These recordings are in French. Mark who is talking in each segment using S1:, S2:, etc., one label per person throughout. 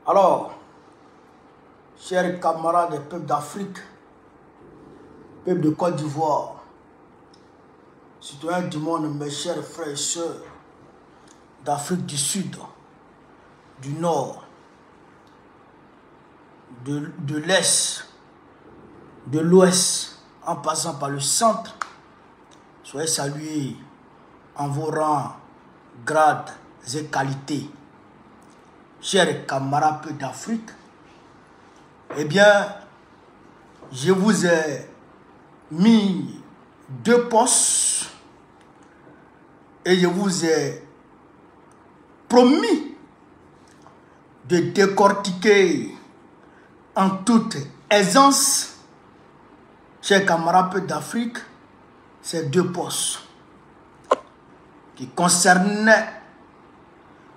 S1: Alors, chers camarades des peuples d'Afrique, peuple de Côte d'Ivoire, citoyens du monde, mes chers frères et sœurs d'Afrique du Sud, du Nord, de l'Est, de l'Ouest, en passant par le centre, soyez salués en vos rangs, grades et qualités. Chers camarades d'Afrique, eh bien, je vous ai mis 2 postes et je vous ai promis de décortiquer en toute aisance, chers camarades d'Afrique, ces 2 postes qui concernaient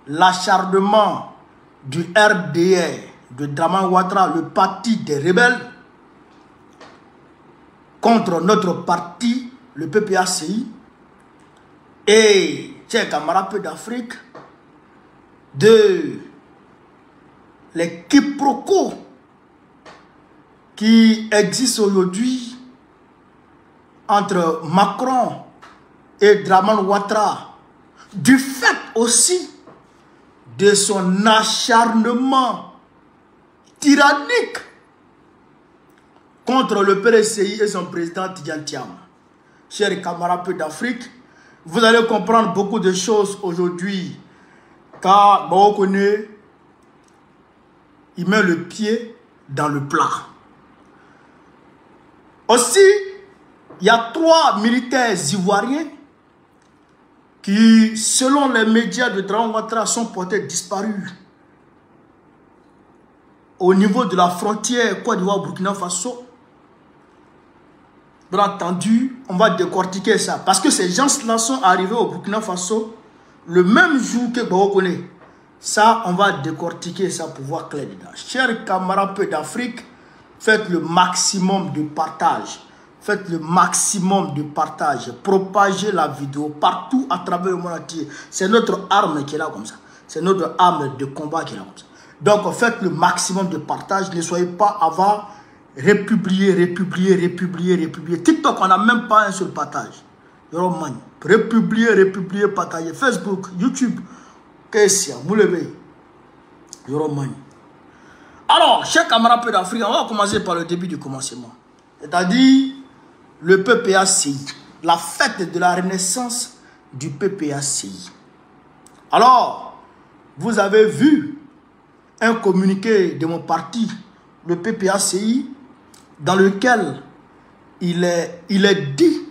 S1: l'acharnement du RDR, de Dramane Ouattara, le parti des rebelles, contre notre parti, le PPACI, et, chers camarades d'Afrique, de les quiproquos qui existent aujourd'hui entre Macron et Dramane Ouattara, du fait aussi de son acharnement tyrannique contre le PRCI et son président Tidjane Thiam. Chers camarades d'Afrique, vous allez comprendre beaucoup de choses aujourd'hui, car Baokone, il met le pied dans le plat. Aussi, il y a 3 militaires ivoiriens qui, selon les médias de Dramane Ouattara, sont portés disparus au niveau de la frontière Côte d'Ivoire-Burkina Faso. Bien entendu, on va décortiquer ça. Parce que ces gens-là sont arrivés au Burkina Faso le même jour que Baokone. Ça, on va décortiquer ça pour voir clair dedans. Chers camarades d'Afrique, faites le maximum de partage. Faites le maximum de partage. Propagez la vidéo partout à travers le monde entier. C'est notre arme qui est là comme ça. C'est notre arme de combat qui est là comme ça. Donc, faites le maximum de partage. Ne soyez pas avant. Republier. TikTok, on n'a même pas un seul partage. Republier, partager. Facebook, YouTube. Qu'est-ce qu'il y a? Vous levez. Alors, chers camarades d'Afrique, on va commencer par le début du commencement. C'est-à-dire le PPACI. La fête de la renaissance du PPACI. Alors, vous avez vu un communiqué de mon parti, le PPACI, dans lequel il est dit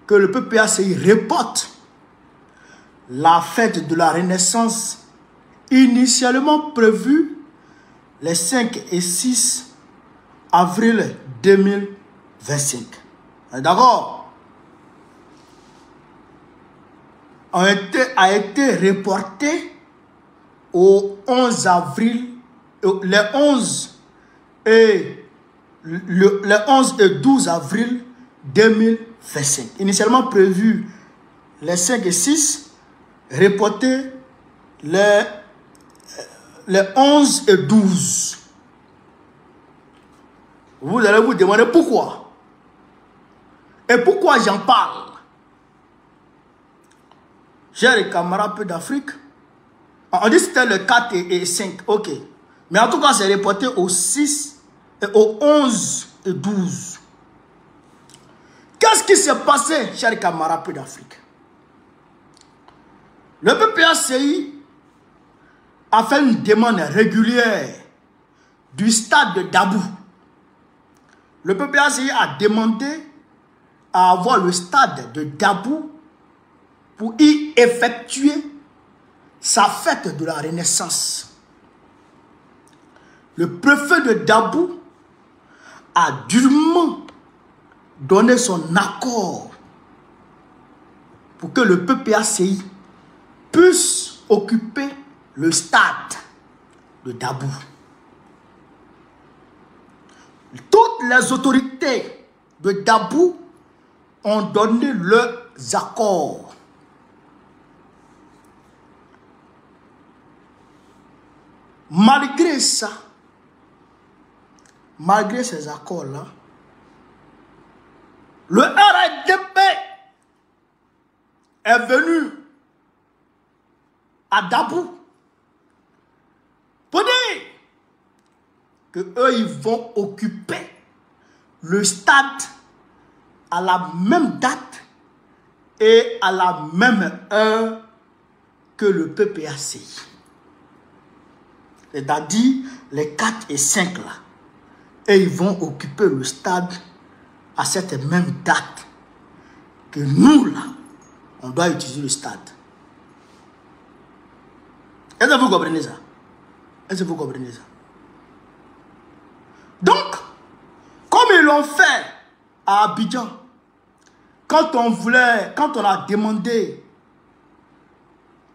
S1: que le PPACI reporte la fête de la renaissance initialement prévue les 5 et 6 avril 2025. D'accord? A été reporté au 11 avril, les 11 et 12 avril 2025. Initialement prévu les 5 et 6, reporté les 11 et 12. Vous allez vous demander pourquoi. Et pourquoi j'en parle? Chers camarades d'Afrique, on dit que c'était le 4 et 5, ok. Mais en tout cas, c'est reporté au 6 et au 11 et 12. Qu'est-ce qui s'est passé, chers camarades d'Afrique? Le PPACI a fait une demande régulière du stade de Dabou. Le PPACI a demandé à avoir le stade de Dabou pour y effectuer sa fête de la renaissance. Le préfet de Dabou a durement donné son accord pour que le PPACI puisse occuper le stade de Dabou. Toutes les autorités de Dabou ont donné leurs accords. Malgré ça, malgré ces accords-là, le RDP est venu à Dabou pour dire que eux ils vont occuper le stade à la même date et à la même heure que le PPACI. C'est-à-dire les 4 et 5 là. Et ils vont occuper le stade à cette même date que nous là, on doit utiliser le stade. Est-ce que vous comprenez ça? Est-ce que vous comprenez ça? Donc, comme ils l'ont fait à Abidjan, quand on a demandé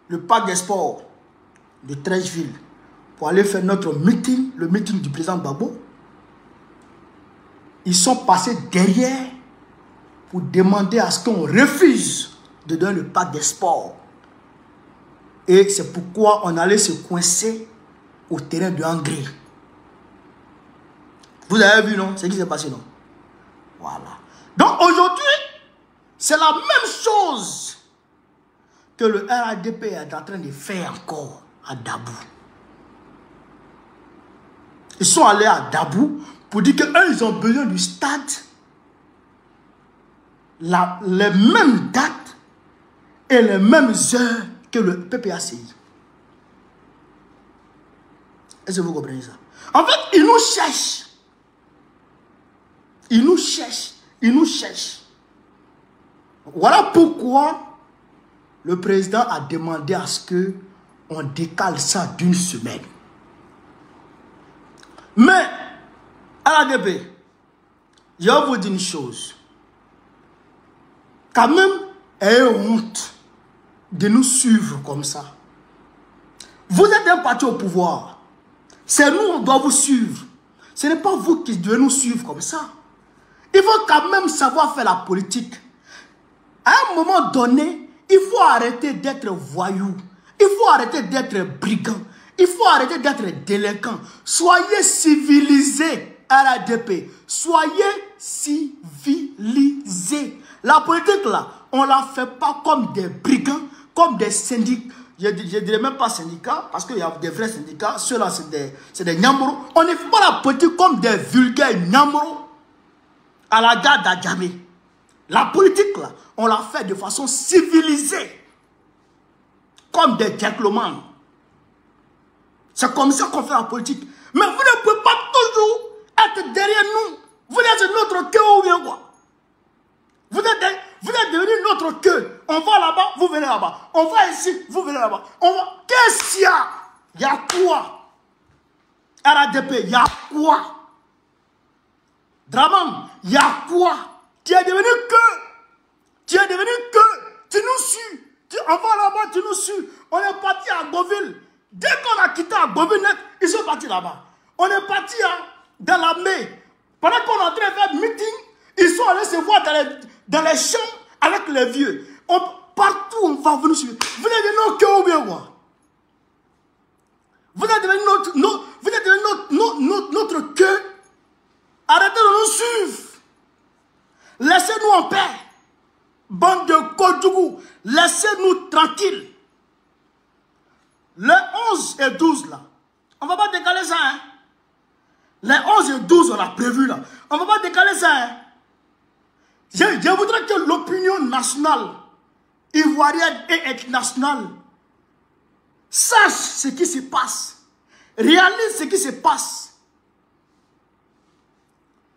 S1: le parc des sports de Treichville pour aller faire notre meeting, le meeting du président Gbagbo, ils sont passés derrière pour demander à ce qu'on refuse de donner le parc des sports. Et c'est pourquoi on allait se coincer au terrain de Hongrie. Vous avez vu, non? C'est ce qui s'est passé, non? Voilà. Donc aujourd'hui, c'est la même chose que le RADP est en train de faire encore à Dabou. Ils sont allés à Dabou pour dire qu'eux, ils ont besoin du stade, les mêmes dates et les mêmes heures que le PPACI. Est-ce que vous comprenez ça? En fait, ils nous cherchent. Ils nous cherchent. Ils nous cherchent. Voilà pourquoi le président a demandé à ce qu'on décale ça d'une semaine. Mais, à la DP, je vais vous dire une chose. Quand même, ayez honte de nous suivre comme ça. Vous êtes un parti au pouvoir. C'est nous, on doit vous suivre. Ce n'est pas vous qui devez nous suivre comme ça. Il faut quand même savoir faire la politique. À un moment donné, il faut arrêter d'être voyou. Il faut arrêter d'être brigand. Il faut arrêter d'être délinquant. Soyez civilisés, RADP. Soyez civilisés. La politique là, on ne la fait pas comme des brigands, comme des syndicats. Je ne dirais même pas syndicats, parce qu'il y a des vrais syndicats. Ceux-là, c'est des nyamros. On ne fait pas la politique comme des vulgaires nyamros à la gare d'Adjamé. La politique là, on la fait de façon civilisée. Comme des gentlemen. C'est comme ça qu'on fait la politique. Mais vous ne pouvez pas toujours être derrière nous. Vous êtes notre queue ou bien quoi? Vous êtes devenu notre queue. On va là-bas, vous venez là-bas. On va ici, vous venez là-bas. Qu'est-ce qu'il y a? Il y a quoi? RADP, il y a quoi? Draman, il y a quoi? Tu es devenu queue. Tu es devenu queue. Tu nous suis. On va là-bas, tu nous suis. On est parti à Goville. Dès qu'on a quitté à Goville, ils sont partis là-bas. On est parti dans la mai. Pendant qu'on est en train de faire meeting, ils sont allés se voir dans les champs avec les vieux. Partout, on va venir suivre. Vous êtes devenu nos queues ou bien quoi? Vous êtes devenu notre queue. Arrêtez de nous suivre. Laissez-nous en paix. Bande de Kodjougou, laissez-nous tranquilles. Les 11 et 12 là, on ne va pas décaler ça. Hein? Les 11 et 12 on a prévu là. On ne va pas décaler ça. Hein? Je voudrais que l'opinion nationale, ivoirienne et internationale, sache ce qui se passe. Réalise ce qui se passe.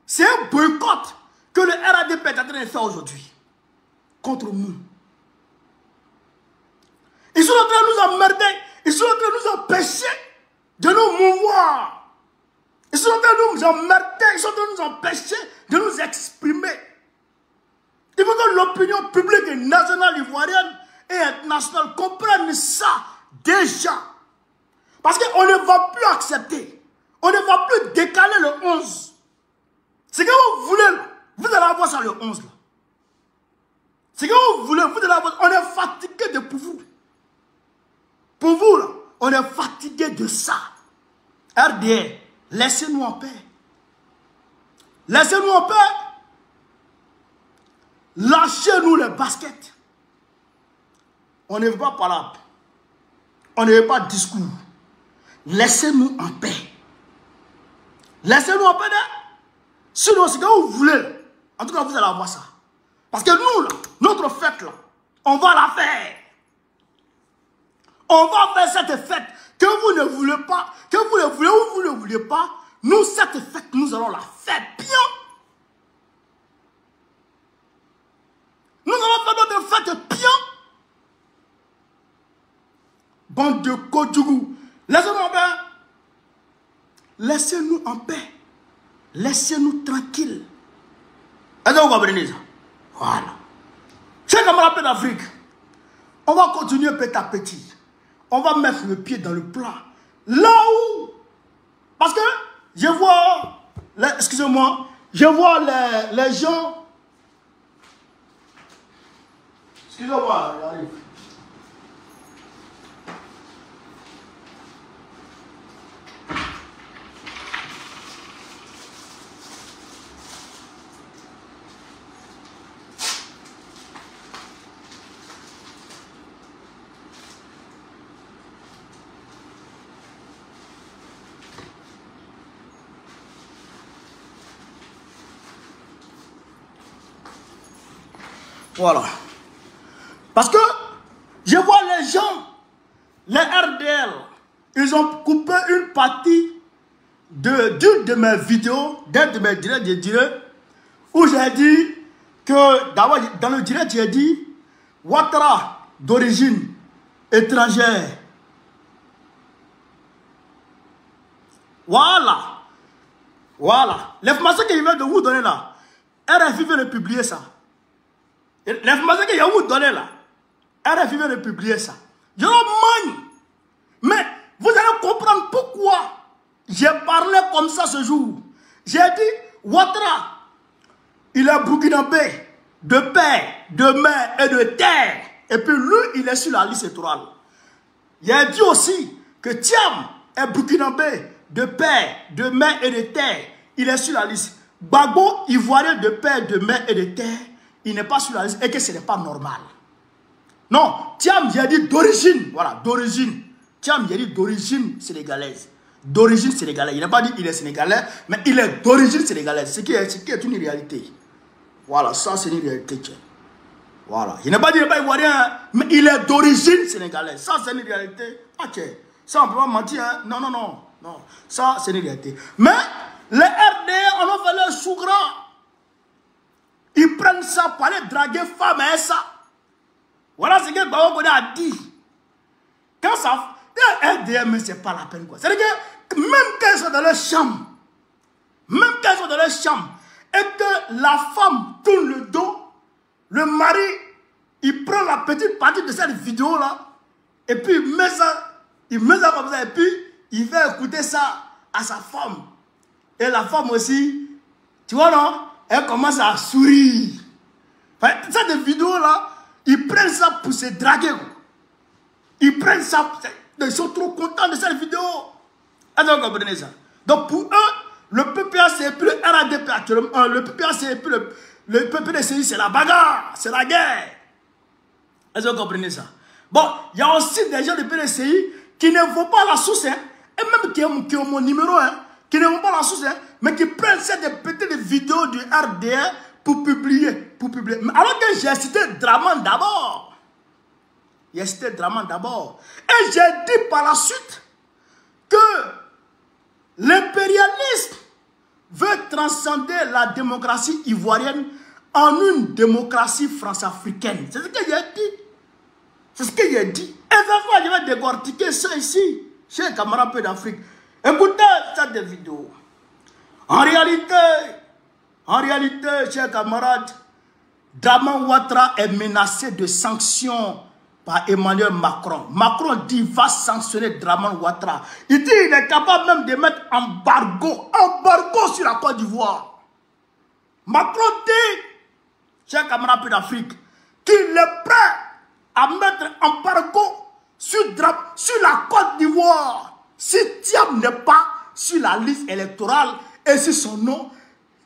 S1: C'est un boycott que le RADP est en train de faire aujourd'hui. Contre nous. Ils sont en train de nous emmerder. Ils sont en train de nous empêcher de nous mouvoir. Ils sont en train de nous emmerder. Ils sont en train de nous empêcher de nous exprimer. Il faut que l'opinion publique nationale ivoirienne et internationale comprenne ça déjà. Parce qu'on ne va plus accepter. On ne va plus décaler le 11. C'est que vous voulez, vous allez avoir ça le 11 là. C'est que vous voulez, vous allez avoir, on est fatigué de pour vous. Pour vous là, on est fatigué de ça. RDR, laissez-nous en paix. Laissez-nous en paix. Lâchez-nous les baskets. On ne veut pas parler. On ne veut pas de discours. Laissez-nous en paix. Laissez-nous en paix. Sinon, c'est que vous voulez. En tout cas, vous allez avoir ça. Parce que nous, là, notre fête, là, on va la faire. On va faire cette fête. Que vous ne voulez pas, que vous le voulez ou vous ne voulez pas, nous, cette fête, nous allons la faire bien. Nous allons faire notre fête bien. Bande de Kodjougou. Laissez-nous en paix. Laissez-nous en paix. Laissez-nous tranquilles. Est-ce que vous comprenez ça? Voilà. Chers camarades d'Afrique, on va continuer petit à petit. On va mettre le pied dans le plat. Là où... Parce que je vois... Excusez-moi. Je vois les gens... Excusez-moi, j'arrive. Voilà. Parce que je vois les gens, les RDL, ils ont coupé une partie d'une de mes vidéos, d'un de mes directs, où j'ai dit que, d'abord, dans le direct, j'ai dit Ouattara d'origine étrangère. Voilà. Voilà. L'information que je viens de vous donner là, RFI vient de publier ça. L'information que je vais vous donner là, RFI vient de publier ça. Je le manie. Mais vous allez comprendre pourquoi j'ai parlé comme ça ce jour. J'ai dit, Ouattara, il est burkinabé de père, de mère et de terre. Et puis lui, il est sur la liste électorale. J'ai dit aussi que Thiam est burkinabé de père, de mère et de terre. Il est sur la liste. Gbagbo, ivoirien de père, de mère et de terre. Il n'est pas sur la liste et que ce n'est pas normal. Non, Thiam, j'ai dit d'origine. Voilà, d'origine. Thiam, j'ai dit d'origine sénégalaise. D'origine sénégalaise. Il n'a pas dit qu'il est sénégalais, mais il est d'origine sénégalaise. Ce qui est une réalité. Voilà, ça c'est une réalité. Voilà. Il n'a pas dit qu'il n'est pas ivoirien, mais il est d'origine sénégalaise. Ça c'est une réalité. Ok. Ça on ne peut pas mentir. Hein? Non, non, non. Non. Ça c'est une réalité. Mais les RDA, on a fait leur sous-gras. Ils prennent ça pour aller draguer femme et ça. Voilà ce que Gbagbo a dit. Quand ça... RDM, ce n'est pas la peine. C'est-à-dire que même quand ils sont dans leur chambre, et que la femme tourne le dos, le mari, il prend la petite partie de cette vidéo-là, et puis il met ça comme ça, et puis il fait écouter ça à sa femme. Et la femme aussi, tu vois non? Elle commence à sourire. Enfin, cette vidéo-là, ils prennent ça pour se draguer. Ils prennent ça, ils sont trop contents de cette vidéo. Est-ce que vous comprenez ça? Donc pour eux, le PPA c'est plus le RADP actuellement. Le PPA c'est plus le PPDCI, c'est la bagarre, c'est la guerre. Est-ce que vous comprenez ça? Bon, il y a aussi des gens du PDCI qui ne vont pas à la source, hein, et même qui ont mon numéro, hein, qui ne vont pas à la source, hein, mais qui prennent cette petites vidéos du RDR pour publier. Alors que j'ai cité Draman d'abord. Et j'ai dit par la suite que l'impérialisme veut transcender la démocratie ivoirienne en une démocratie france-africaine. C'est ce que j'ai dit. C'est ce que j'ai dit. Et cette fois, je vais décortiquer ça ici, chez les camarades d'Afrique. Écoutez cette vidéo. En réalité, chers camarades, Draman Ouattara est menacé de sanctions par Emmanuel Macron. Macron dit qu'il va sanctionner Draman Ouattara. Il dit qu'il est capable même de mettre embargo sur la Côte d'Ivoire. Macron dit, chers camarades d'Afrique, qu'il est prêt à mettre embargo sur la Côte d'Ivoire si Thiam n'est pas sur la liste électorale et si son nom,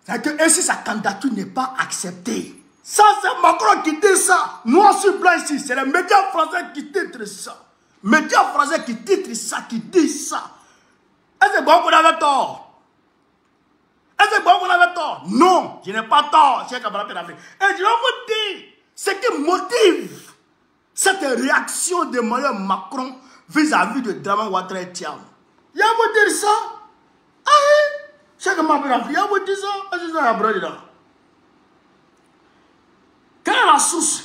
S1: et si sa candidature n'est pas acceptée. Ça, c'est Macron qui dit ça. Noir sur blanc ici, c'est les médias français qui titrent ça. Médias français qui titrent ça, qui disent ça. Est-ce que c'est bon qu'on avait tort? Est-ce que c'est bon qu'on avait tort? Non, je n'ai pas tort, cher camarade d'Afrique. Et je vais vous dire ce qui motive cette réaction de Emmanuel Macron vis-à-vis de Draman Ouattara et Thiam. Il va vous dire ça? Ah oui, cher camarade d'Afrique, il va vous dire ça? C'est ça, la brode. Quelle est la source?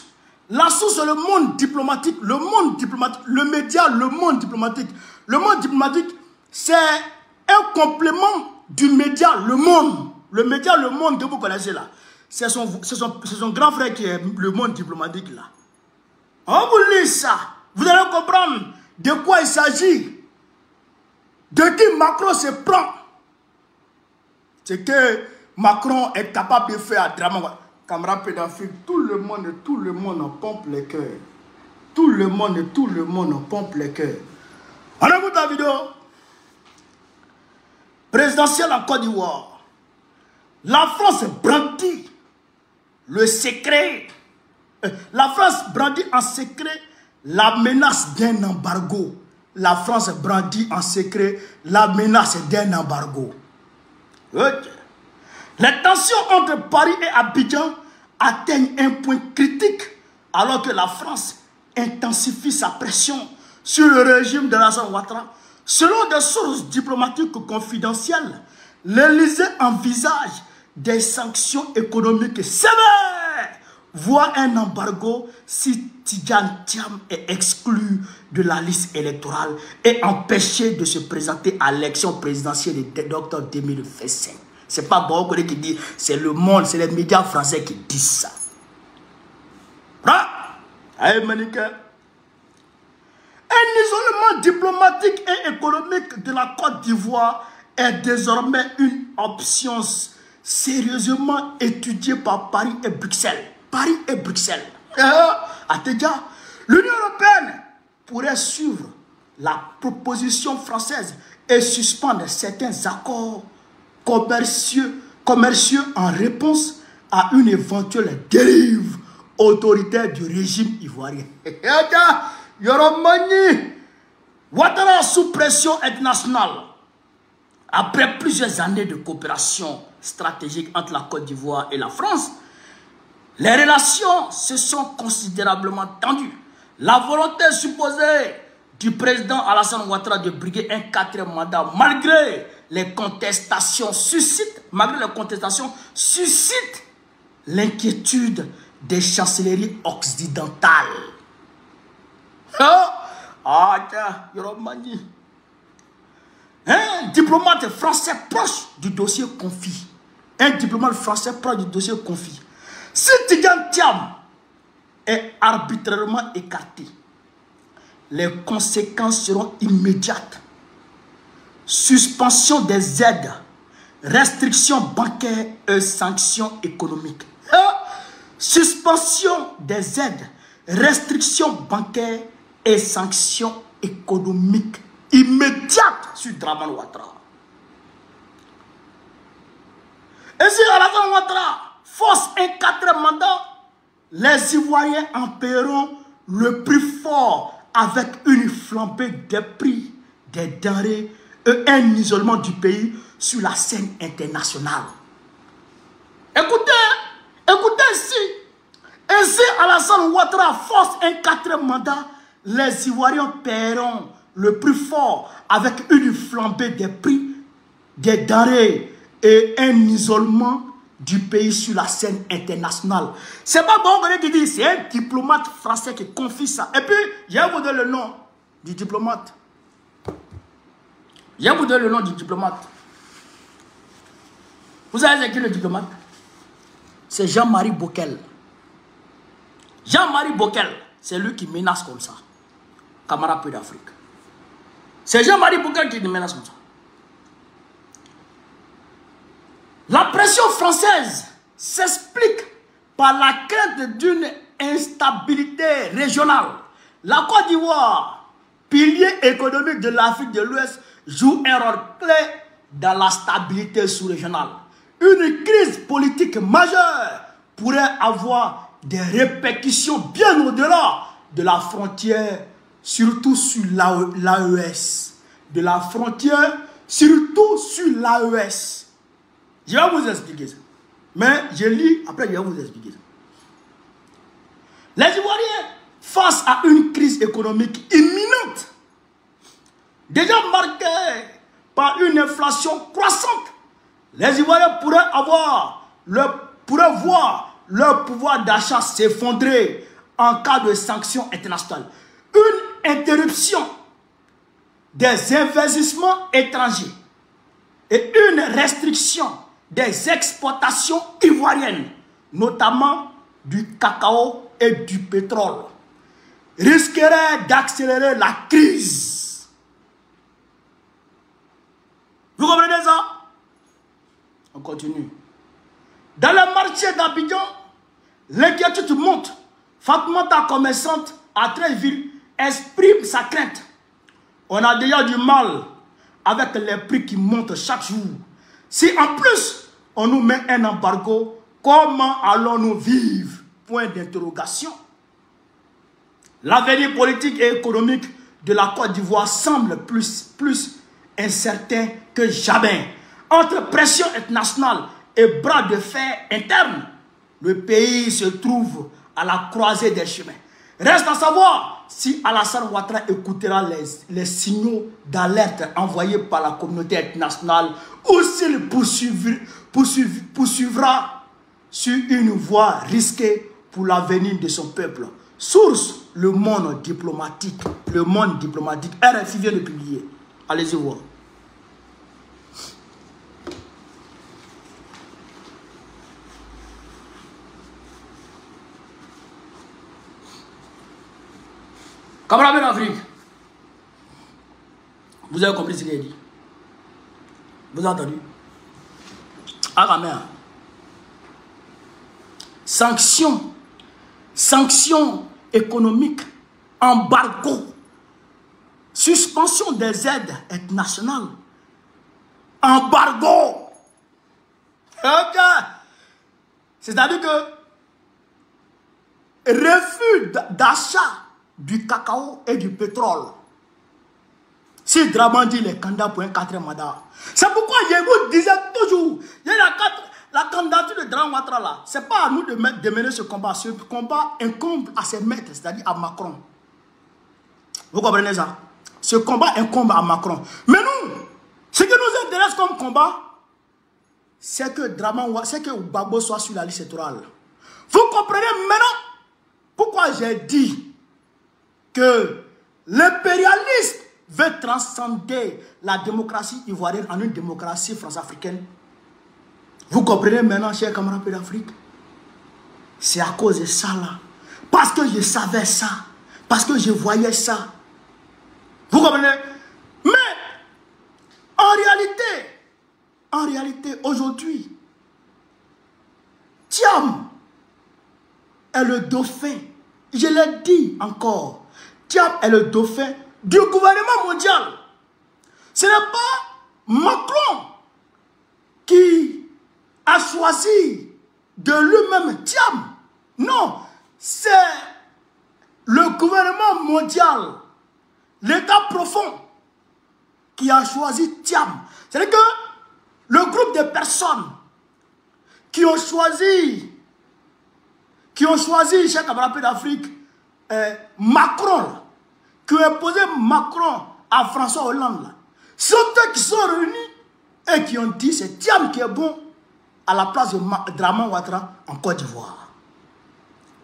S1: La source, c'est le monde diplomatique. Le monde diplomatique, le média, le monde diplomatique. Le monde diplomatique, c'est un complément du média Le Monde. Le média Le Monde que vous connaissez là. C'est son grand frère qui est le monde diplomatique là. On vous lit ça. Vous allez comprendre de quoi il s'agit. De qui Macron se prend. C'est que Macron est capable de faire à Draman. Camarade pédophile, tout le monde en pompe les cœurs. Tout le monde en pompe les cœurs. On écoute la vidéo. Présidentielle en Côte d'Ivoire. La France brandit le secret. La France brandit en secret la menace d'un embargo. La France brandit en secret la menace d'un embargo. Okay. Les tensions entre Paris et Abidjan atteignent un point critique alors que la France intensifie sa pression sur le régime de Alassane Ouattara. Selon des sources diplomatiques confidentielles, l'Élysée envisage des sanctions économiques sévères, voire un embargo si Tidjane Thiam est exclu de la liste électorale et empêché de se présenter à l'élection présidentielle d'octobre 2025. C'est pas bon qui dit, c'est le monde, c'est les médias français qui disent ça. Un isolement diplomatique et économique de la Côte d'Ivoire est désormais une option sérieusement étudiée par Paris et Bruxelles. Paris et Bruxelles. L'Union européenne pourrait suivre la proposition française et suspendre certains accords commerciaux en réponse à une éventuelle dérive autoritaire du régime ivoirien. Ouattara sous pression internationale. Après plusieurs années de coopération stratégique entre la Côte d'Ivoire et la France, les relations se sont considérablement tendues. La volonté supposée du président Alassane Ouattara de briguer un 4e mandat malgré les contestations suscite l'inquiétude des chancelleries occidentales. Un diplomate français proche du dossier confie. Si Tidjane Thiam est arbitrairement écarté, les conséquences seront immédiates. Suspension des aides, restrictions bancaires et sanctions économiques. Suspension des aides, restrictions bancaires et sanctions économiques immédiates sur Draman Ouattara. Et si Alassane Ouattara force un 4e mandat, les Ivoiriens en paieront le prix fort avec une flambée des prix des denrées et un isolement du pays sur la scène internationale. Écoutez ici. Et si Alassane Ouattara force un 4e mandat, les Ivoiriens paieront le prix fort avec une flambée des prix des denrées et un isolement du pays sur la scène internationale. C'est pas bon qui dit, c'est un diplomate français qui confie ça. Et puis, je vais vous donner le nom du diplomate. Vous savez qui est le diplomate? C'est Jean-Marie Bockel. Jean-Marie Bockel, c'est lui qui menace comme ça. Camarade peu d'Afrique. C'est Jean-Marie Bockel qui menace comme ça. La pression française s'explique par la crainte d'une instabilité régionale. La Côte d'Ivoire, pilier économique de l'Afrique de l'Ouest, joue un rôle clé dans la stabilité sous-régionale. Une crise politique majeure pourrait avoir des répercussions bien au-delà de la frontière, surtout sur l'AES. De la frontière, surtout sur l'AES. Je vais vous expliquer ça. Mais je lis, après je vais vous expliquer ça. Les Ivoiriens, face à une crise économique imminente, déjà marquée par une inflation croissante, les Ivoiriens pourraient voir leur pouvoir d'achat s'effondrer en cas de sanctions internationales. Une interruption des investissements étrangers et une restriction des exportations ivoiriennes, notamment du cacao et du pétrole, risquerait d'accélérer la crise. Vous comprenez ça? On continue. Dans le marché d'Abidjan, l'inquiétude monte. Fatoumata, commerçante à Treichville, exprime sa crainte. On a déjà du mal avec les prix qui montent chaque jour. Si en plus on nous met un embargo, comment allons-nous vivre? Point d'interrogation. L'avenir politique et économique de la Côte d'Ivoire semble plus incertain que jamais. Entre pression internationale et bras de fer interne, le pays se trouve à la croisée des chemins. Reste à savoir si Alassane Ouattara écoutera les signaux d'alerte envoyés par la communauté internationale ou s'il poursuivra sur une voie risquée pour l'avenir de son peuple. Source, le monde diplomatique. Le monde diplomatique. RFI vient de publier. Allez-y voir. Camarades d'Afrique, vous avez compris ce qu'il a dit? Vous avez entendu? Aramea. Sanctions économiques, embargo, suspension des aides internationales, embargo. Ok. C'est-à-dire que refus d'achat du cacao et du pétrole. Si Draman dit les candidats pour un 4e mandat, c'est pourquoi je vous disais toujours, il y a la candidature de Draman Ouattara là, c'est pas à nous de mener ce combat. Ce combat incombe à ses maîtres, c'est-à-dire à Macron. Vous comprenez ça? Ce combat incombe à Macron. Mais nous, ce qui nous intéresse comme combat, c'est que Gbagbo soit sur la liste électorale. Vous comprenez maintenant pourquoi j'ai dit que l'impérialisme veut transcender la démocratie ivoirienne en une démocratie france-africaine. Vous comprenez maintenant, chers camarades d'Afrique? C'est à cause de ça là. Parce que je savais ça. Parce que je voyais ça. Vous comprenez? Mais, en réalité, aujourd'hui, Thiam est le dauphin. Je l'ai dit encore. Thiam est le dauphin du gouvernement mondial. Ce n'est pas Macron qui a choisi de lui-même Thiam. Non, c'est le gouvernement mondial, l'État profond, qui a choisi Thiam. C'est-à-dire que le groupe de personnes qui ont choisi, chers camarades d'Afrique, Macron, qui ont imposé Macron à François Hollande, sont eux qui sont réunis et qui ont dit c'est Thiam qui est bon à la place de Draman Ouattara en Côte d'Ivoire.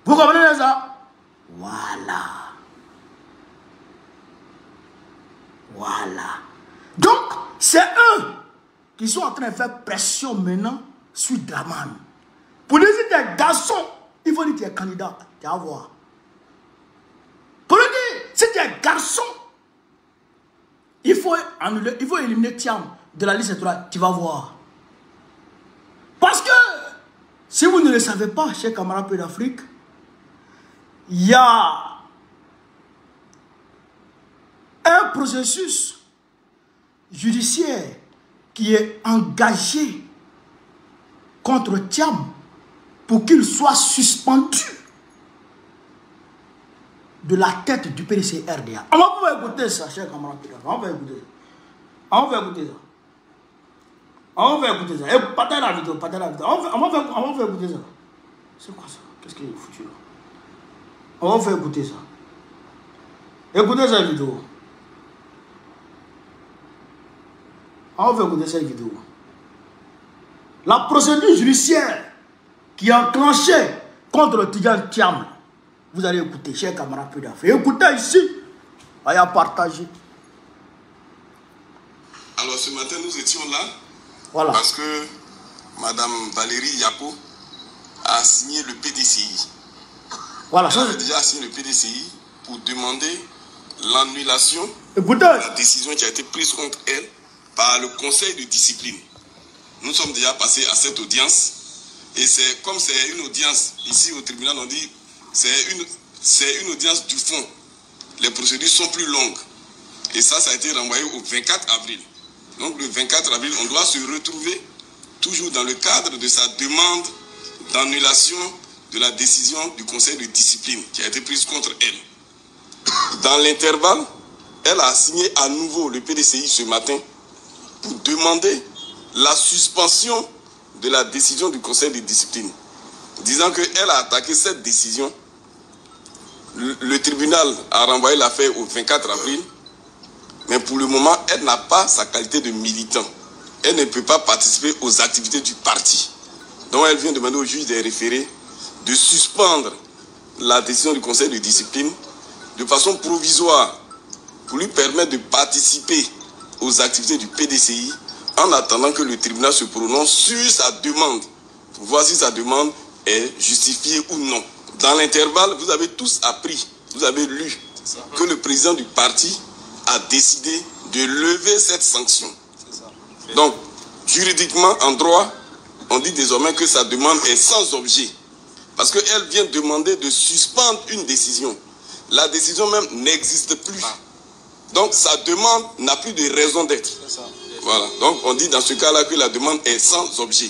S1: Vous comprenez ça? Voilà. Voilà. Donc, c'est eux qui sont en train de faire pression maintenant sur Draman. Pour dire si tu es garçon, il faut dire que tu es candidat. Tu vas voir. Pour lui dire, si tu es garçon, il faut annuler, il faut éliminer Thiam de la liste électorale. Tu vas voir. Parce que, si vous ne le savez pas, chers camarades d'Afrique, il y a un processus judiciaire qui est engagé contre Thiam pour qu'il soit suspendu de la tête du PDC RDA. On va pouvoir écouter ça, cher camarade. On va écouter ça. On va écouter ça. On va écouter ça. Et partez la vidéo, partez la vidéo. On va faire écouter ça. C'est quoi ça? Qu'est-ce qu'il est foutu là? On va faire écouter ça. Écoutez cette vidéo. On va faire écouter cette vidéo. La procédure judiciaire qui est enclenchée contre le Tidjane Thiam. Vous allez écouter, chers camarades d'Afrique. Écoutez ici. Allez à partager.
S2: Alors ce matin, nous étions là.
S1: Voilà.
S2: Parce que Madame Valérie Yapo a signé le PDCI.
S1: Voilà.
S2: Elle a déjà signé le PDCI pour demander l'annulation
S1: de
S2: la décision qui a été prise contre elle par le conseil de discipline. Nous sommes déjà passés à cette audience. Et c'est comme c'est une audience, ici au tribunal, on dit c'est une audience du fond. Les procédures sont plus longues. Et ça a été renvoyé au 24 avril. Donc le 24 avril, on doit se retrouver toujours dans le cadre de sa demande d'annulation de la décision du conseil de discipline qui a été prise contre elle. Dans l'intervalle, elle a signé à nouveau le PDCI ce matin pour demander la suspension de la décision du conseil de discipline, disant qu'elle a attaqué cette décision. Le tribunal a renvoyé l'affaire au 24 avril, mais pour le moment, elle n'a pas sa qualité de militant. Elle ne peut pas participer aux activités du parti. Donc elle vient demander au juge des référés de suspendre la décision du conseil de discipline de façon provisoire pour lui permettre de participer aux activités du PDCI en attendant que le tribunal se prononce sur sa demande, pour voir si sa demande est justifiée ou non. Dans l'intervalle, vous avez tous appris, vous avez lu que le président du parti a décidé de lever cette sanction. Donc, juridiquement, en droit, on dit désormais que sa demande est sans objet. Parce qu'elle vient demander de suspendre une décision. La décision même n'existe plus. Donc, sa demande n'a plus de raison d'être. Voilà. Donc, on dit dans ce cas-là que la demande est sans objet.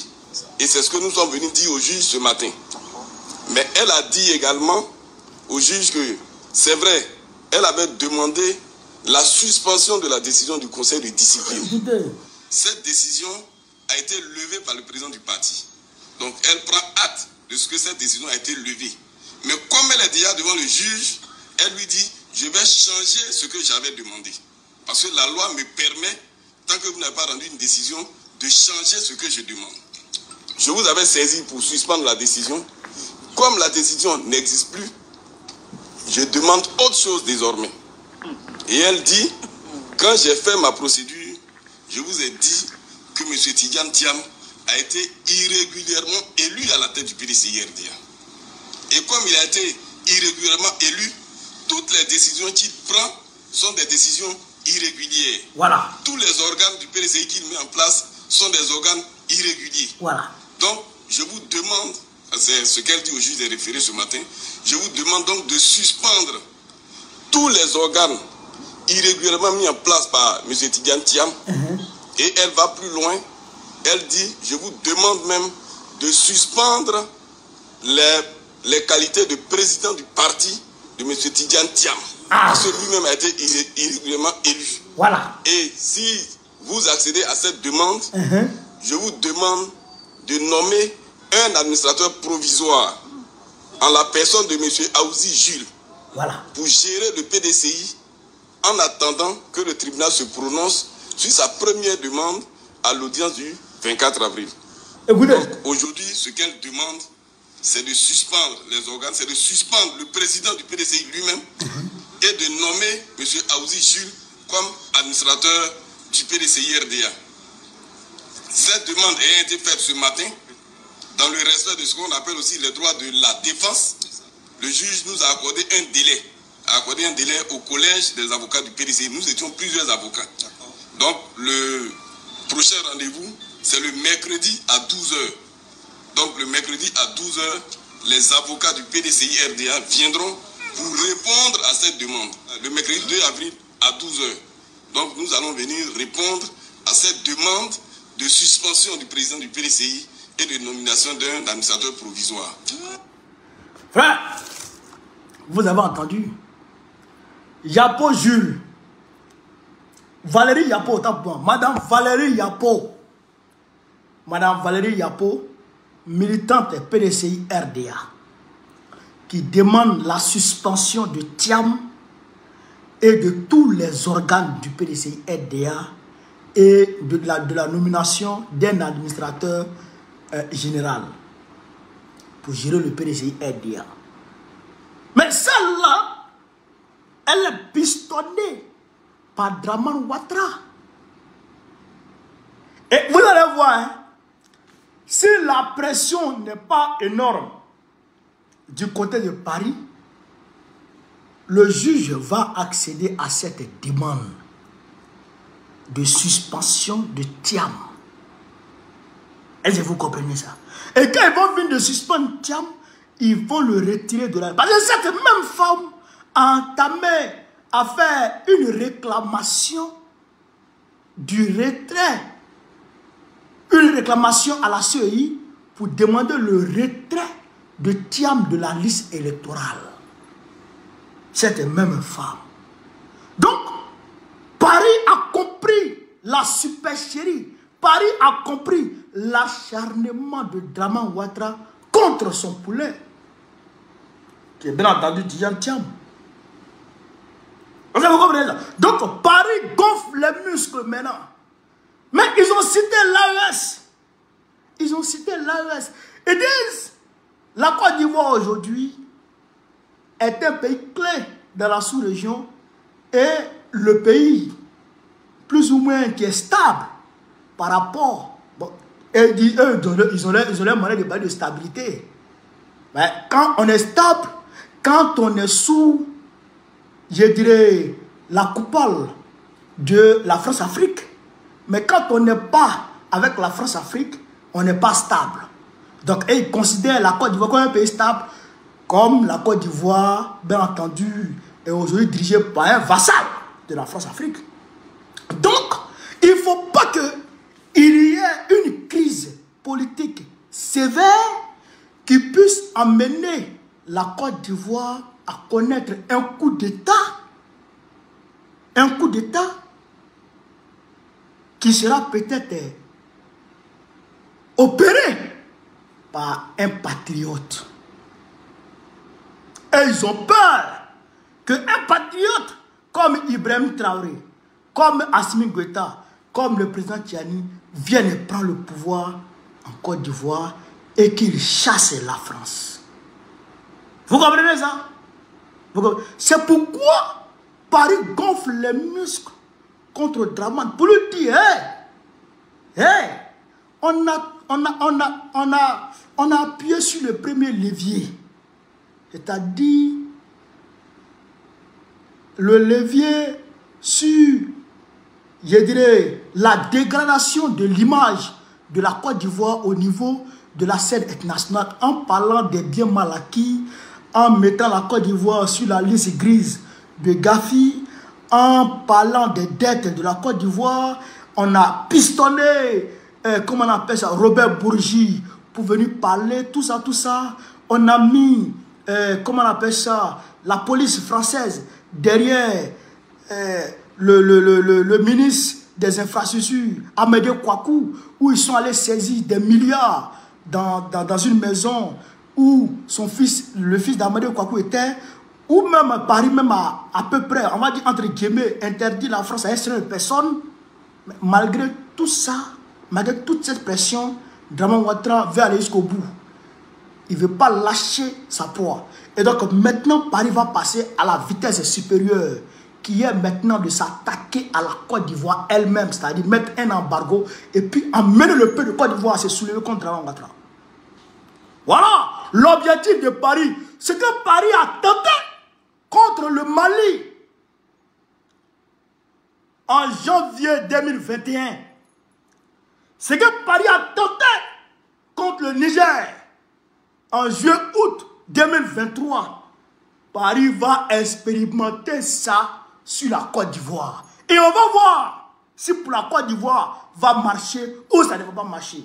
S2: Et c'est ce que nous sommes venus dire au juge ce matin. Mais elle a dit également au juge que, c'est vrai, elle avait demandé la suspension de la décision du conseil de discipline. Cette décision a été levée par le président du parti. Donc, elle prend acte de ce que cette décision a été levée. Mais comme elle est déjà devant le juge, elle lui dit, je vais changer ce que j'avais demandé. Parce que la loi me permet, tant que vous n'avez pas rendu une décision, de changer ce que je demande. Je vous avais saisi pour suspendre la décision. Comme la décision n'existe plus, je demande autre chose désormais. Et elle dit, quand j'ai fait ma procédure, je vous ai dit que M. Tidjane Thiam a été irrégulièrement élu à la tête du PDCI-RDA. Et comme il a été irrégulièrement élu, toutes les décisions qu'il prend sont des décisions irrégulières.
S1: Voilà.
S2: Tous les organes du PDCI qu'il met en place sont des organes irréguliers.
S1: Voilà.
S2: Donc, je vous demande, c'est ce qu'elle dit au juge des référés ce matin, je vous demande donc de suspendre tous les organes irrégulièrement mis en place par M. Tidjane Thiam. Et elle va plus loin. Elle dit, je vous demande même de suspendre les qualités de président du parti de M. Tidjane Thiam. Parce que lui-même a été irrégulièrement élu.
S1: Voilà.
S2: Et si vous accédez à cette demande, je vous demande de nommer un administrateur provisoire en la personne de M. Aouzi Jules.
S1: Voilà.
S2: Pour gérer le PDCI en attendant que le tribunal se prononce sur sa première demande à l'audience du 24 avril.
S1: Écoutez.
S2: Donc aujourd'hui, ce qu'elle demande, c'est de suspendre les organes, c'est de suspendre le président du PDCI lui-même et de nommer M. Aouzi Jules comme administrateur du PDCI RDA. Cette demande a été faite ce matin dans le respect de ce qu'on appelle aussi les droits de la défense. Le juge nous a accordé un délai au collège des avocats du PDCI. Nous étions plusieurs avocats. Donc le prochain rendez-vous, c'est le mercredi à 12 h. Donc le mercredi à 12 h, les avocats du PDCI RDA viendront pour répondre à cette demande. Le mercredi 2 avril à 12 h. Donc nous allons venir répondre à cette demande de suspension du président du PDCI et de nomination d'un administrateur provisoire.
S1: Frère, vous avez entendu? Yapo Jules, Valérie Yapo, Madame Valérie Yapo, militante PDCI RDA, qui demande la suspension de Thiam et de tous les organes du PDCI RDA et de la nomination d'un administrateur général pour gérer le PDCI RDA. Mais celle-là, elle est pistonnée par Dramane Ouattara. Et vous allez voir, hein, si la pression n'est pas énorme du côté de Paris, le juge va accéder à cette demande de suspension de Thiam. Est-ce que vous comprenez ça? Et quand ils vont venir de suspendre Thiam, ils vont le retirer de la... Parce que cette même femme a entamé à faire une réclamation du retrait. Une réclamation à la CEI pour demander le retrait de Thiam de la liste électorale. Cette même femme. Donc, Paris a compris la supercherie. Paris a compris l'acharnement de Dramane Ouattara contre son poulet, qui est bien entendu Tidjane Thiam. Vous comprenez ça? Donc, Paris gonfle les muscles maintenant. Mais ils ont cité l'AES. Ils ont cité l'AES. Ils disent, la Côte d'Ivoire aujourd'hui est un pays clé dans la sous-région et le pays plus ou moins qui est stable par rapport. Bon, et ils ont les moyens de parler de stabilité. Mais quand on est stable, quand on est sous, je dirais, la coupole de la France-Afrique, mais quand on n'est pas avec la France-Afrique, on n'est pas stable. Donc, ils considèrent la Côte d'Ivoire comme un pays stable, comme la Côte d'Ivoire, bien entendu, est aujourd'hui dirigée par un vassal de la France-Afrique. Donc, il ne faut pas qu'il y ait une crise politique sévère qui puisse amener la Côte d'Ivoire à connaître un coup d'État. Un coup d'État qui sera peut-être opéré par un patriote. Et ils ont peur qu'un patriote comme Ibrahim Traoré, comme Assimi Goïta, comme le président Tiani vienne prendre le pouvoir en Côte d'Ivoire et qu'il chasse la France. Vous comprenez ça? C'est pourquoi Paris gonfle les muscles contre Dramane pour lui dire, on a appuyé sur le premier levier, c'est-à-dire le levier sur, je dirais, la dégradation de l'image de la Côte d'Ivoire au niveau de la scène internationale, en parlant des biens mal acquis, en mettant la Côte d'Ivoire sur la liste grise de Gafi, en parlant des dettes de la Côte d'Ivoire. On a pistonné, comment on appelle ça, Robert Bourgi pour venir parler, tout ça. On a mis, comment on appelle ça, la police française derrière le ministre des infrastructures, Amédée Kouakou, où ils sont allés saisir des milliards dans une maison où son fils, le fils d'Amédée Kouakou était, ou même Paris, même à peu près, on va dire entre guillemets, interdit la France à un certain personne. Malgré tout ça, malgré toute cette pression, Dramane Ouattara veut aller jusqu'au bout. Il ne veut pas lâcher sa proie. Et donc maintenant, Paris va passer à la vitesse supérieure, qui est maintenant de s'attaquer à la Côte d'Ivoire elle-même, c'est-à-dire mettre un embargo et puis amener le peuple de Côte d'Ivoire à se soulever contre Dramane Ouattara. Voilà l'objectif de Paris. Ce que Paris a tenté contre le Mali en janvier 2021. Ce que Paris a tenté contre le Niger en juillet-août 2023. Paris va expérimenter ça sur la Côte d'Ivoire. Et on va voir si pour la Côte d'Ivoire va marcher ou ça ne va pas marcher.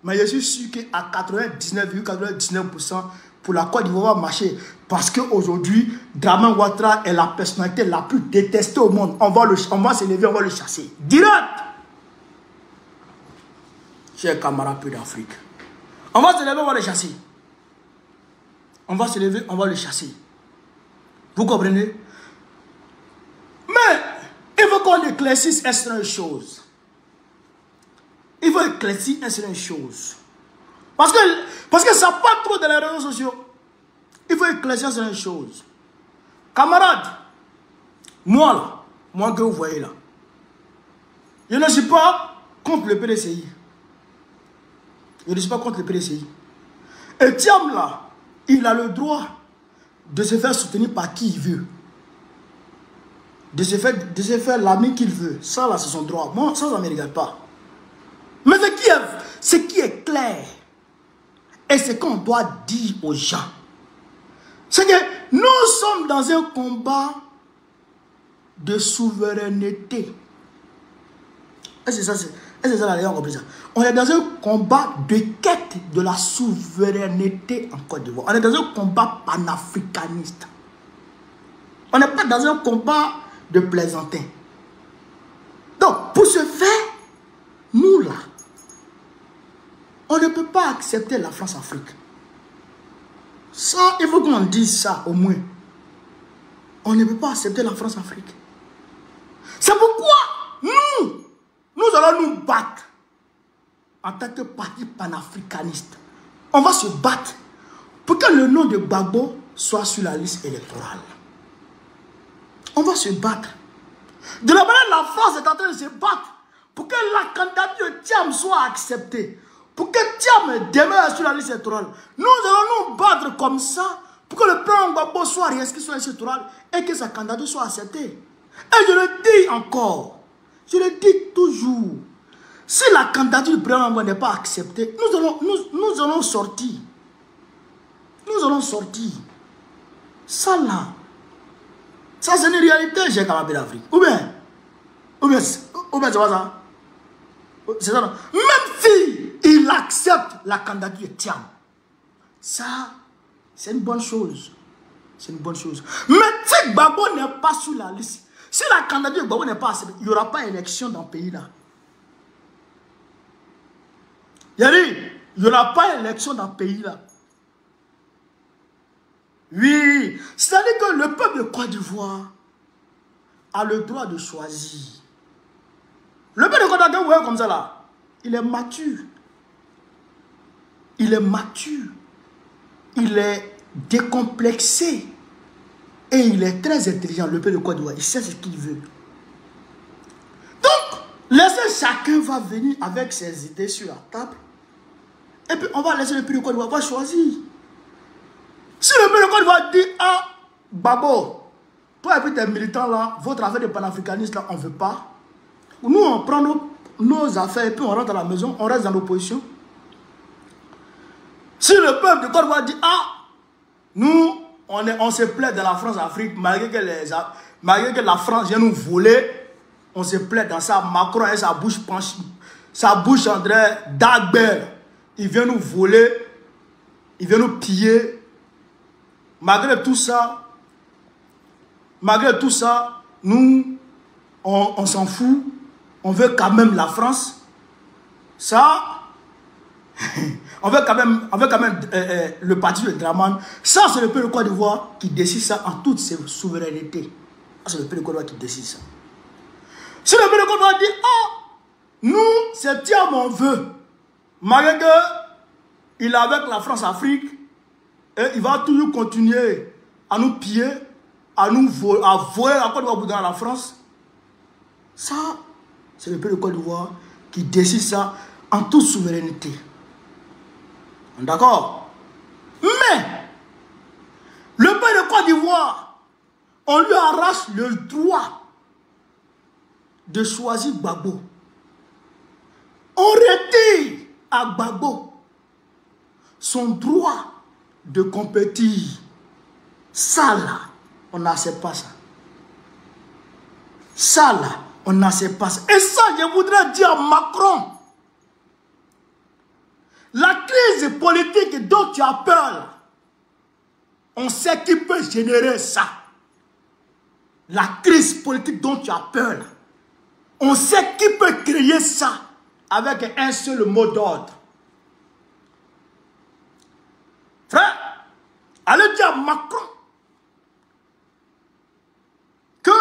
S1: Mais je suis sûr qu'à 99,99% pour la Côte d'Ivoire va marcher. Parce qu'aujourd'hui, Dramane Ouattara est la personnalité la plus détestée au monde. On va s'élever, on va le chasser. Direct. Chers camarades peu d'Afrique. On va s'élever, on va le chasser. On va s'élever, on va le chasser. Vous comprenez? Mais il faut qu'on éclaircisse une seule chose. Il faut éclaircir une seule chose. Parce que ça part trop dans les réseaux sociaux. Il faut éclaircir une seule chose. Camarades, moi que vous voyez là, je ne suis pas contre le PDCI. Je ne suis pas contre le PDCI. Et Thiam là, il a le droit de se faire soutenir par qui il veut. De se faire l'ami qu'il veut. Ça là, c'est son droit. Moi, ça ne me regarde pas. Mais ce qui est clair, et ce qu'on doit dire aux gens, c'est que nous sommes dans un combat de souveraineté. Est-ce que ça la compris ça? On est dans un combat de quête de la souveraineté en Côte d'Ivoire. On est dans un combat panafricaniste. On n'est pas dans un combat de plaisantin. Donc, pour ce faire, nous là, on ne peut pas accepter la France-Afrique. Ça, il faut qu'on dise ça au moins. On ne peut pas accepter la France-Afrique. C'est pourquoi nous allons nous battre en tant que parti panafricaniste. On va se battre pour que le nom de Gbagbo soit sur la liste électorale. On va se battre. De la manière la France est en train de se battre pour que la candidature de Thiam soit acceptée. Pour que Thiam demeure sur la liste électorale. Nous allons nous battre comme ça pour que le plan Gbagbo soit réinscrit sur la liste électorale et que sa candidature soit acceptée. Et je le dis encore, je le dis toujours, si la candidature du président Gbagbo n'est pas acceptée, nous allons sortir. Nous allons sortir. Ça là, ça c'est une réalité, j'ai camarade d'Afrique. Ou bien c'est pas ça. C'est ça. Même si il accepte la candidature de Thiam, ça, c'est une bonne chose. C'est une bonne chose. Mais si Gbagbo n'est pas sur la liste, si la candidature de Gbagbo n'est pas acceptée, il n'y aura pas d'élection dans le pays là. Il n'y aura pas d'élection dans le pays là. Oui, c'est-à-dire que le peuple de Côte d'Ivoire a le droit de choisir. Le peuple de Côte d'Ivoire, vous voyez comme ça là, il est mature. Il est mature. Il est décomplexé. Et il est très intelligent, le peuple de Côte d'Ivoire. Il sait ce qu'il veut. Donc, laissez chacun va venir avec ses idées sur la table. Et puis, on va laisser le peuple de Côte d'Ivoire va choisir. Si le peuple de Côte d'Ivoire dit, ah, Gbagbo, toi et puis tes militants là, votre affaire de panafricaniste là, on ne veut pas. Nous, on prend nos affaires et puis on rentre à la maison, on reste dans l'opposition. Si le peuple de Côte d'Ivoire dit, ah, nous, on se plaît dans la France-Afrique, malgré que la France vient nous voler, on se plaît dans ça. Macron et sa bouche penche, sa bouche André d'Agber, il vient nous voler, il vient nous piller. Malgré tout ça, nous, on s'en fout. On veut quand même la France. Ça, on veut quand même le parti de Dramane. Ça, c'est le peuple de Côte d'Ivoire qui décide ça en toute souveraineté. C'est le peuple de Côte d'Ivoire qui décide ça. Si le peuple de Côte d'Ivoire dit, ah, nous, c'est Thiam on veut. Malgré qu'il est avec la France-Afrique, et il va toujours continuer à nous piller, à voler la Côte d'Ivoire dans la France. Ça, c'est le peuple de Côte d'Ivoire qui décide ça en toute souveraineté. D'accord? Mais, le peuple de Côte d'Ivoire, on lui arrache le droit de choisir Gbagbo. On retire à Gbagbo son droit de compétir. Ça là, on n'accepte pas ça. Ça là, on a ses passes. Et ça, je voudrais dire à Macron, la crise politique dont tu as peur, on sait qui peut générer ça. La crise politique dont tu as peur, on sait qui peut créer ça avec un seul mot d'ordre. Frère, allez dire à Macron que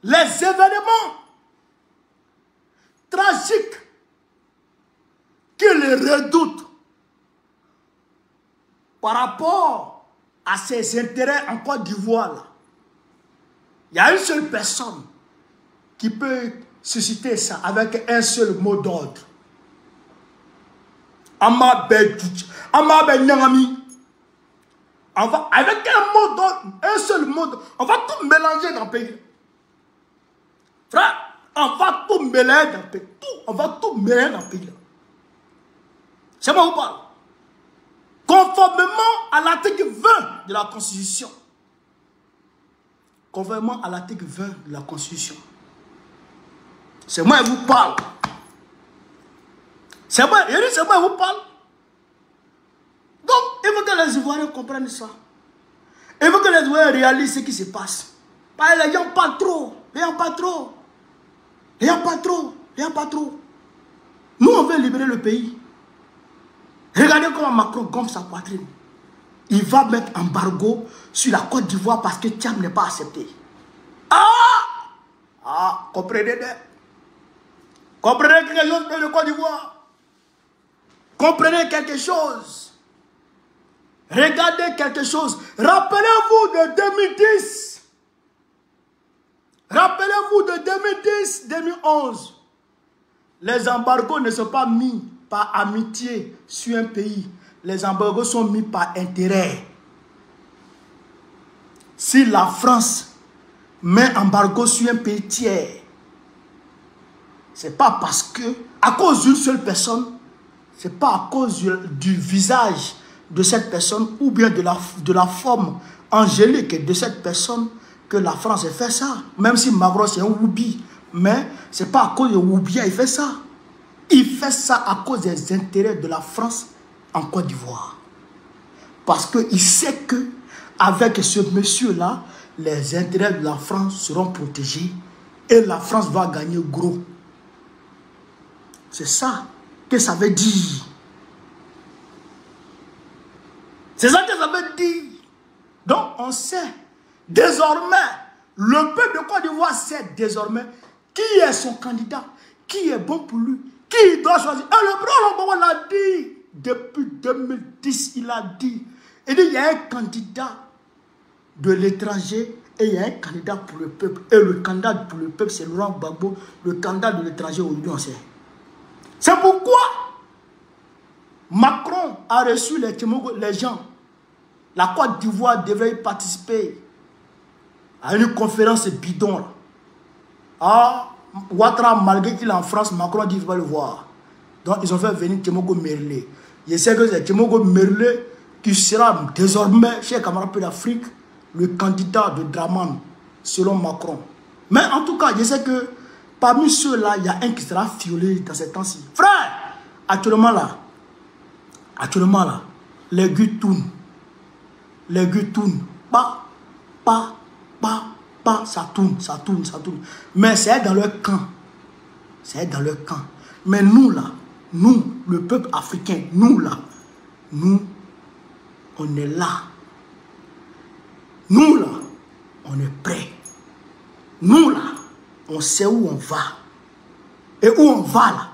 S1: les événements tragiques qu'il redoute par rapport à ses intérêts en Côte d'Ivoire, il y a une seule personne qui peut susciter ça avec un seul mot d'ordre. Avec un mot d'ordre, un seul mot d'ordre, on va tout mélanger dans le pays. Frère, on va tout mélanger dans le pays. On va tout mélanger dans le pays. C'est moi qui vous parle. Conformément à l'article 20 de la Constitution. Conformément à l'article 20 de la Constitution. C'est moi qui vous parle. C'est moi, c'est moi qui vous parle. Donc, il faut que les Ivoiriens comprennent ça. Il faut que les Ivoiriens réalisent ce qui se passe. Parce que les gens parlent trop. Les gens parlent trop. Les gens parlent trop. Les gens parlent trop. Nous, on veut libérer le pays. Regardez comment Macron gonfle sa poitrine. Il va mettre embargo sur la Côte d'Ivoire parce que Thiam n'est pas accepté. Comprenez. Comprenez quelque chose de la Côte d'Ivoire. Comprenez quelque chose. Regardez quelque chose. Rappelez-vous de 2010. Rappelez-vous de 2010-2011. Les embargos ne sont pas mis par amitié sur un pays. Les embargos sont mis par intérêt. Si la France met embargo sur un pays tiers, c'est pas parce que, à cause d'une seule personne, c'est pas à cause du visage de cette personne ou bien de la forme angélique de cette personne que la France a fait ça. Même si Macron c'est un Woubi, mais c'est pas à cause de Woubia il fait ça. Il fait ça à cause des intérêts de la France en Côte d'Ivoire. Parce qu'il sait que avec ce monsieur-là, les intérêts de la France seront protégés et la France va gagner gros. C'est ça que ça veut dire. C'est ça que ça veut dire. Donc on sait désormais, le peuple de Côte d'Ivoire sait désormais qui est son candidat, qui est bon pour lui, qui il doit choisir. Et le président l'a dit depuis 2010, il a dit. Il dit il y a un candidat de l'étranger et il y a un candidat pour le peuple. Et le candidat pour le peuple, c'est Laurent Gbagbo. Le candidat de l'étranger, aujourd'hui, on sait. C'est pourquoi Macron a reçu les gens. La Côte d'Ivoire devait y participer à une conférence bidon. Ouattara, malgré qu'il est en France, Macron dit qu'il va le voir. Donc ils ont fait venir Timogo Merle. Je sais que c'est Timogo Merle qui sera désormais, chez camarades d'Afrique, le candidat de Draman, selon Macron. Mais en tout cas, je sais que parmi ceux-là, il y a un qui sera fiolé dans ces temps-ci. Frère, actuellement là, les gueux tournent. Les gueux tournent. Ça tourne. Mais c'est dans leur camp. Mais nous là, le peuple africain, nous, on est là. Nous là, on est prêts. Nous là, on sait où on va. Et où on va là,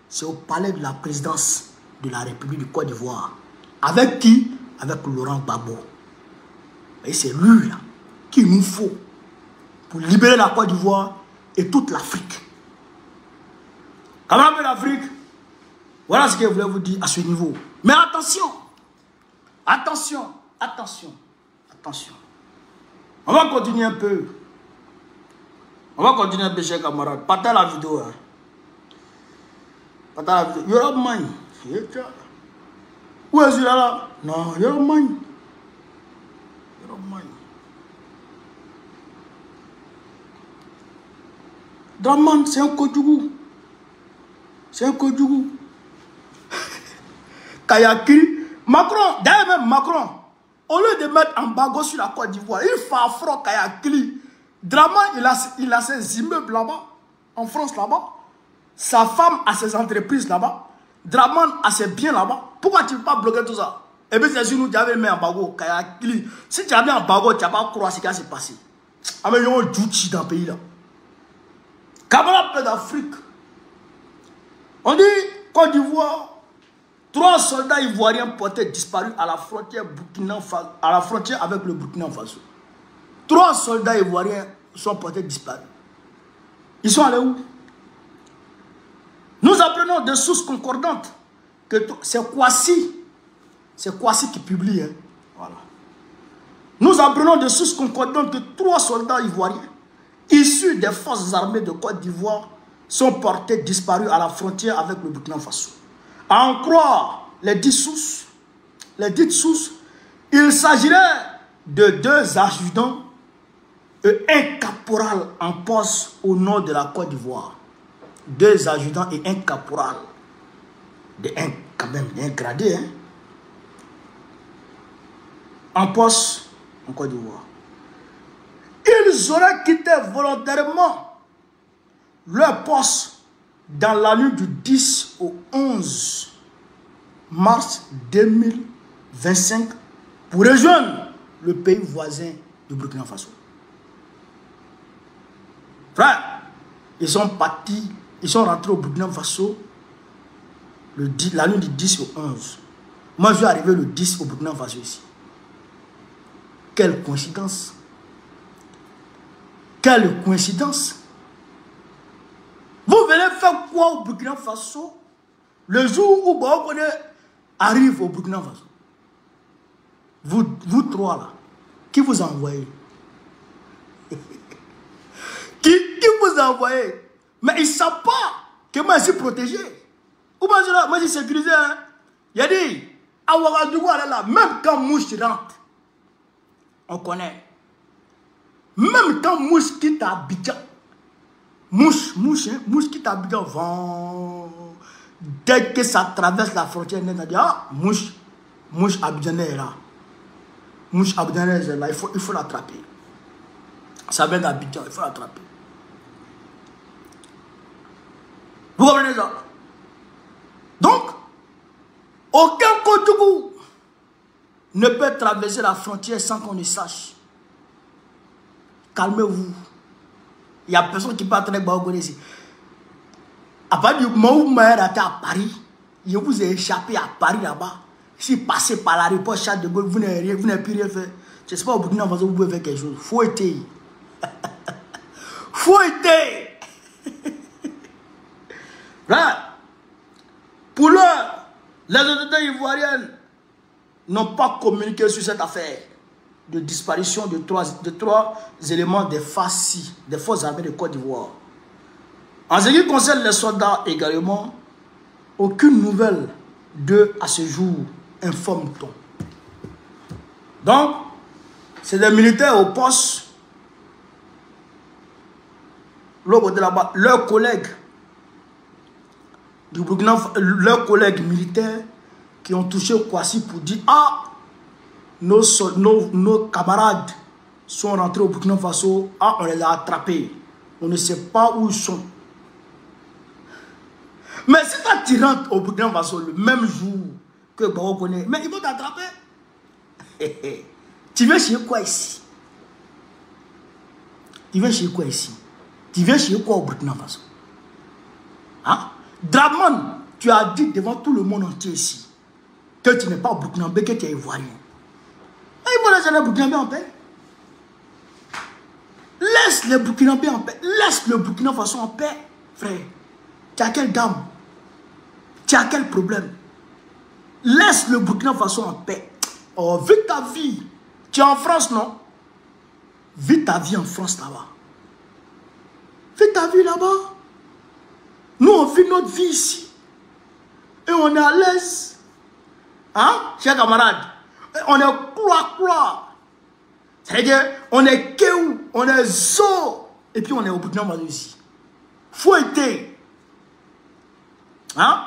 S1: c'est au palais de la présidence de la République du Côte d'Ivoire. Avec qui? Avec Laurent Gbagbo. Et c'est lui là qu'il nous faut pour libérer la Côte d'Ivoire et toute l'Afrique. Camarades de l'Afrique, voilà ce que je voulais vous dire à ce niveau. Mais attention, attention. On va continuer un peu. Chers camarades. Partagez la vidéo. Partagez la vidéo. You don't mind. Où est-ce là? Non, you don't mind. Draman, c'est un Kodjougou. C'est un Kodjougou. Kayakiri. Macron, d'ailleurs même Macron, au lieu de mettre embargo sur la Côte d'Ivoire, il fait affront Kayakiri. Draman, il a ses immeubles là-bas, en France là-bas. Sa femme a ses entreprises là-bas. Draman a ses biens là-bas. Pourquoi tu ne peux pas bloquer tout ça? Et puis c'est sûr, nous avons mis embargo. Kayakiri. Si tu as mis embargo, tu n'as pas croire ce qui s'est passé. Ah mais il y a un Djouchi dans le pays là. Camarade plein d'Afrique. On dit Côte d'Ivoire. 3 soldats ivoiriens portés disparus à la frontière avec le Burkina Faso. 3 soldats ivoiriens sont portés disparus. Ils sont allés où? Nous apprenons de sources concordantes que c'est Kouassi qui publie. Hein. Voilà. Nous apprenons de sources concordantes que 3 soldats ivoiriens issus des forces armées de Côte d'Ivoire sont portés disparus à la frontière avec le Burkina Faso. À en croire les dites sources, il s'agirait de 2 adjudants et un caporal en poste au nord de la Côte d'Ivoire. 2 adjudants et un caporal. Quand même, un gradé. Hein? En poste en Côte d'Ivoire. Ils auraient quitté volontairement leur poste dans la nuit du 10 au 11 mars 2025 pour rejoindre le pays voisin du Burkina Faso. Frère, ils sont partis, ils sont rentrés au Burkina Faso la nuit du 10 au 11. Moi, je vais arriver le 10 au Burkina Faso ici. Quelle coïncidence! Quelle coïncidence! Vous venez faire quoi au Burkina Faso le jour où Baokone arrive au Burkina Faso? Vous 3 là, qui vous a envoyé? qui vous a envoyé? Mais ils ne savent pas que moi je suis protégé. Ou moi je suis sécurisé. Hein? Il a dit, à Ouagadougou, même quand Mouche rentre, on connaît. Même quand Mouche quitte Abidjan, Mouche quitte Abidjan, dès que ça traverse la frontière, on a dit, ah, Mouche Abidjanais est là. Mouche Abidjanais est là, il faut l'attraper. Ça vient d'Abidjan, il faut l'attraper. Vous comprenez ça? Donc, aucun Kodjougou ne peut traverser la frontière sans qu'on ne sache. Calmez-vous. Il n'y a personne qui peut entrer dans ici. À partir du moment où vous m'avez raté à Paris, je vous ai échappé à Paris là-bas. Si passé par l'aéroport Charles de Gaulle, vous n'avez plus rien fait. Je ne sais pas au Burkina Faso, vous pouvez faire quelque chose. Faut être. Faut être. Pour l'heure, les autorités ivoiriennes n'ont pas communiqué sur cette affaire de disparition de trois éléments des forces armées de Côte d'Ivoire. En ce qui concerne les soldats également, aucune nouvelle d'eux à ce jour, informe-t-on. Donc, c'est des militaires au poste, l'autre côté là-bas, leurs collègues du Burkina, leurs collègues militaires qui ont touché Kouassi pour dire « Ah, nos camarades sont rentrés au Burkina Faso, ah, on les a attrapés. On ne sait pas où ils sont. » Mais si toi tu rentres au Burkina Faso le même jour que Bao connaît, mais ils vont t'attraper. Tu viens chez quoi ici? Tu viens chez quoi ici? Tu viens chez quoi au Burkina Faso? Hein? Draman, tu as dit devant tout le monde entier ici que tu n'es pas burkinabé, que tu es ivoirien. Et ils vont laisser les Burkinabés en paix. Laisse les Burkinabés en paix. Laisse le Burkina Faso en paix, frère. Tu as quelle dame? Tu as quel problème? Laisse le Burkina Faso en paix. Oh, vis ta vie. Tu es en France, non? Vis ta vie en France là-bas. Vis ta vie là-bas. Nous, on vit notre vie ici. Et on est à l'aise. Hein, chers camarades? On est quoi? C'est-à-dire, on est Kéou, on est Zo. Et puis on est au Burkina Faso ici. fouetté. Hein?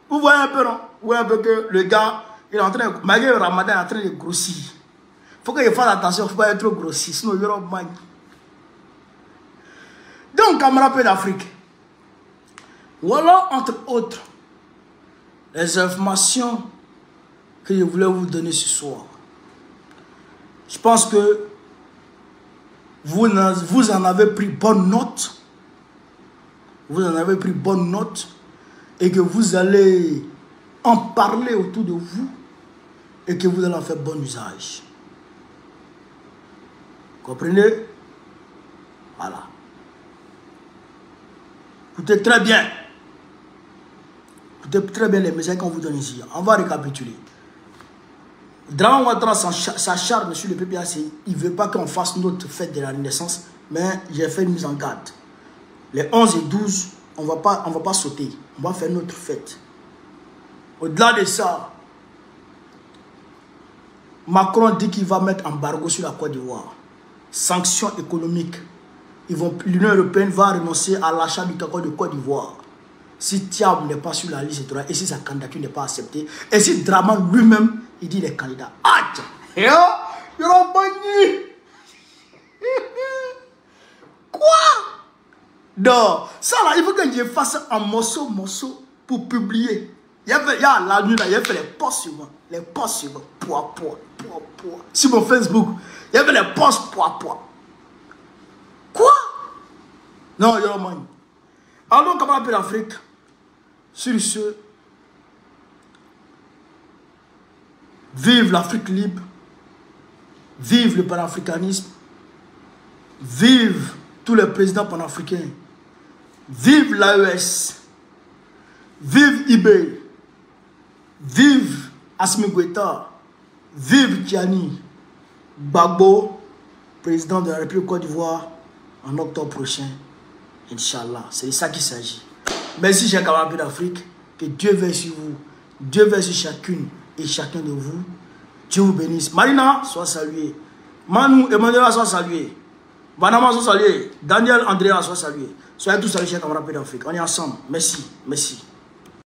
S1: Vous voyez un peu, non? Vous voyez un peu que le gars, il est en train de, malgré le ramadan, il est en train de grossir. Il faut qu'il fasse attention, il ne faut pas être trop grossir, sinon il y aura un manque. Donc, camarades peu d'Afrique, voilà, entre autres, les informations que je voulais vous donner ce soir. Je pense que vous en avez pris bonne note. Vous en avez pris bonne note. Et que vous allez en parler autour de vous. Et que vous allez en faire bon usage. Comprenez? Voilà. Écoutez très bien. Écoutez très bien les messages qu'on vous donne ici. On va récapituler. Dramane Ouattara s'acharne sur le PPACI. Il ne veut pas qu'on fasse notre fête de la Renaissance. Mais j'ai fait une mise en garde. Les 11 et 12, on va pas sauter. On va faire notre fête. Au-delà de ça, Macron dit qu'il va mettre embargo sur la Côte d'Ivoire. Sanctions économiques. L'Union européenne va renoncer à l'achat du cacao de Côte d'Ivoire. Si Thiam n'est pas sur la liste électorale et si sa candidature n'est pas acceptée, et si Dramane lui-même, il dit les candidats. Ah, il y aura banni. Quoi? Non, ça là, il faut que je fasse un morceau pour publier. Il y a la nuit là, il y a fait les posts suivants. Les posts suivants. Poids. Sur mon Facebook, il y avait les posts poids. Quoi? Non, il y aura banni. Alors, comment on appelle l'Afrique? Sur ce, vive l'Afrique libre, vive le panafricanisme, vive tous les présidents panafricains, vive l'AES, vive Ibé, vive Assimi Goïta, vive Tiani, Gbagbo, président de la République Côte d'Ivoire, en octobre prochain, Inch'Allah. C'est de ça qu'il s'agit. Merci, chers camarades d'Afrique. Que Dieu veille sur vous. Dieu veille sur chacune et chacun de vous. Dieu vous bénisse. Marina, sois salué. Manu, Emmanuel, sois salué. Banama, sois salué. Daniel, Andrea, sois salué. Soyez tous salués, chers camarades d'Afrique. On est ensemble. Merci.